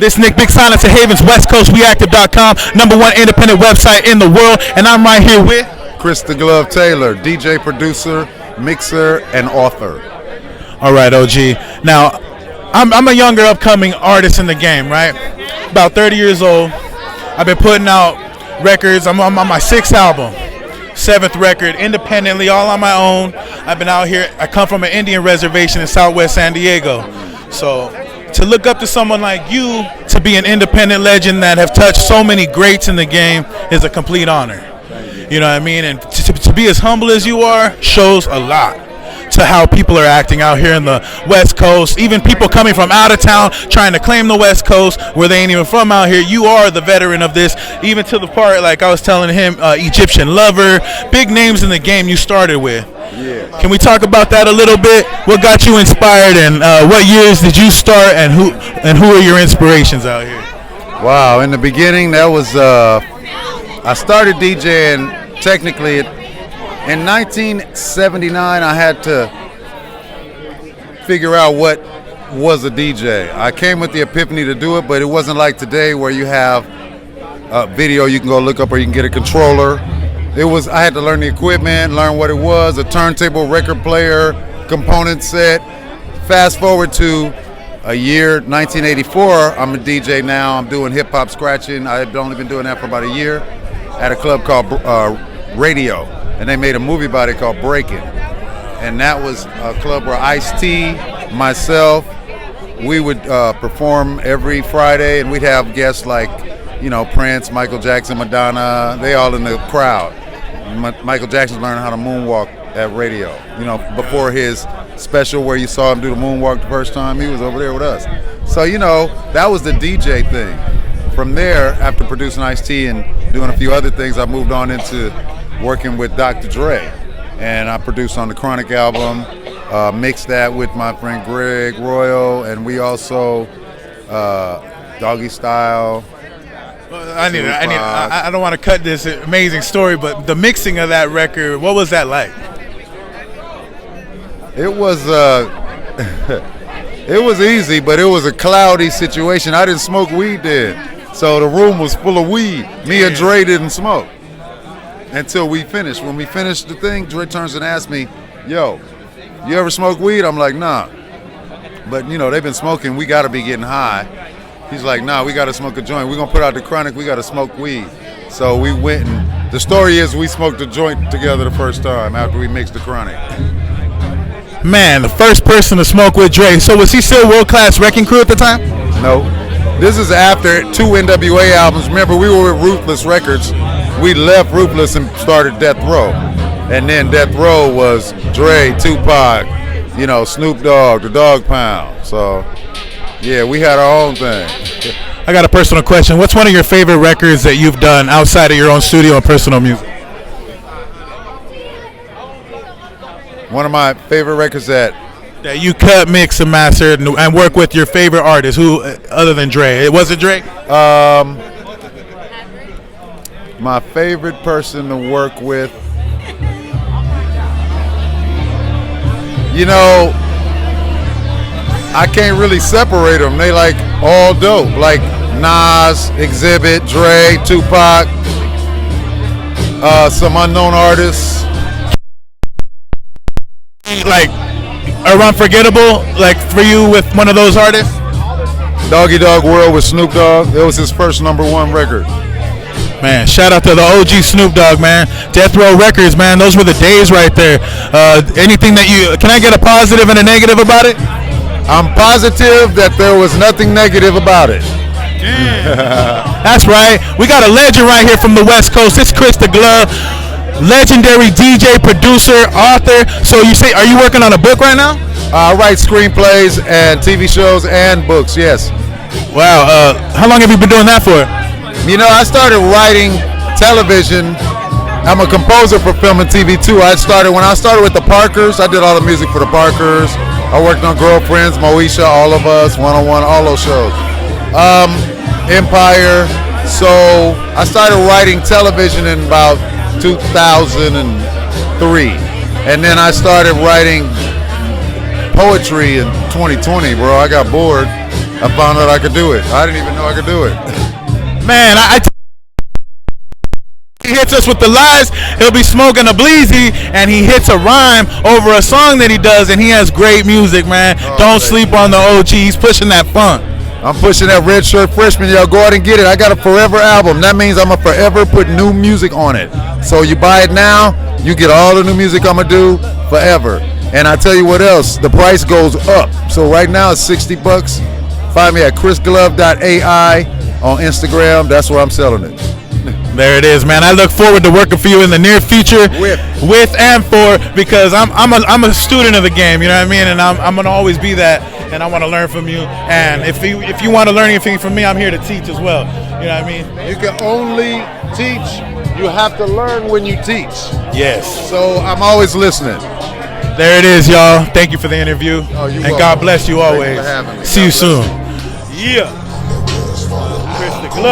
This Nick Big Silence at Havens, West Coast Reactive.com, #1 independent website in the world, and I'm right here with Chris the Glove Taylor, DJ, producer, mixer, and author. All right, OG. Now, I'm a younger upcoming artist in the game, right? About 30 years old. I've been putting out records. I'm on my 6th album, 7th record, independently, all on my own. I've been out here. I come from an Indian reservation in Southwest San Diego, so to look up to someone like you, to be an independent legend that have touched so many greats in the game, is a complete honor. You know what I mean? And to be as humble as you are shows a lot to how people are acting out here in the West Coast. Even people coming from out of town trying to claim the West Coast where they ain't even from out here. You are the veteran of this, even to the part, like I was telling him, Egyptian Lover, big names in the game you started with. Yeah. Can we talk about that a little bit? What got you inspired, and what years did you start, and who are your inspirations out here? Wow, in the beginning, that was, I started DJing technically in 1979. I had to figure out what was a DJ. I came with the epiphany to do it, but it wasn't like today where you have a video you can go look up or you can get a controller. I had to learn the equipment, learn what it was, a turntable, record player, component set. Fast forward to a year, 1984, I'm a DJ now. I'm doing hip hop scratching. I've only been doing that for about a year at a club called Radio. And they made a movie about it called Breaking. And that was a club where Ice-T, myself, we would perform every Friday, and we'd have guests like, Prince, Michael Jackson, Madonna, they all in the crowd. Michael Jackson's learning how to moonwalk at Radio. Before his special where you saw him do the moonwalk the first time, he was over there with us. So, that was the DJ thing. From there, after producing Ice-T and doing a few other things, I moved on into working with Dr. Dre. And I produced on the Chronic album, mixed that with my friend Greg Royal, and we also, Doggy Style. I don't want to cut this amazing story, but the mixing of that record, what was that like? It was it was easy, but it was a cloudy situation. I didn't smoke weed then, so the room was full of weed. Me and Dre didn't smoke until we finished. When we finished the thing, Dre turns and asks me, "Yo, you ever smoke weed?" I'm like, "Nah." But they've been smoking. We got to be getting high. He's like, "Nah, we got to smoke a joint. We're going to put out the Chronic. We got to smoke weed." So we went, and the story is we smoked a joint together the first time after we mixed the Chronic. Man, the first person to smoke with Dre. So was he still World Class Wrecking Crew at the time? No. This is after 2 NWA albums. Remember, we were with Ruthless Records. We left Ruthless and started Death Row. And then Death Row was Dre, Tupac, Snoop Dogg, the Dog Pound. So, yeah, we had our own thing. I got a personal question. What's one of your favorite records that you've done outside of your own studio and personal music? One of my favorite records that you cut, mix, and mastered, and work with your favorite artist, who other than Dre? Was it Dre? My favorite person to work with, I can't really separate them. They like all dope. Like Nas, Exhibit, Dre, Tupac, some unknown artists. Like, are unforgettable, like for you with one of those artists? Doggy Dog World with Snoop Dogg. It was his first #1 record. Man, shout out to the OG Snoop Dogg, man. Death Row Records, man. Those were the days right there. Anything that can I get a positive and a negative about it? I'm positive that there was nothing negative about it. That's right. We got a legend right here from the West Coast. It's Chris the Glove, legendary DJ, producer, author. So you say, are you working on a book right now? I write screenplays and TV shows and books, yes. Wow. How long have you been doing that for? I started writing television. I'm a composer for film and TV too. When I started with the Parkers, I did all the music for the Parkers. I worked on Girlfriends, Moesha, All of Us, 101, all those shows. Empire. So I started writing television in about 2003. And then I started writing poetry in 2020, bro. I got bored. I found out I could do it. I didn't even know I could do it. Man, he hits us with the lies. He'll be smoking a bleezy, and he hits a rhyme over a song that he does, and he has great music, man. Don't sleep on the OG. He's pushing that funk. I'm pushing that Red Shirt Freshman. Y'all go out and get it. I got a forever album. That means I'm going to forever put new music on it. So you buy it now, you get all the new music I'm going to do forever. And I tell you what else, the price goes up. So right now it's $60. Find me at chrisglove.ai on Instagram. That's where I'm selling it. There it is, man. I look forward to working for you in the near future, with and for, because I'm a student of the game. You know what I mean? And I'm gonna always be that, and I want to learn from you. And if you want to learn anything from me, I'm here to teach as well. You know what I mean? You can only teach. You have to learn when you teach. Yes. So I'm always listening. There it is, y'all. Thank you for the interview, and welcome. God bless you always. Thank you for having me. See you soon. Yeah. Chris the Glove.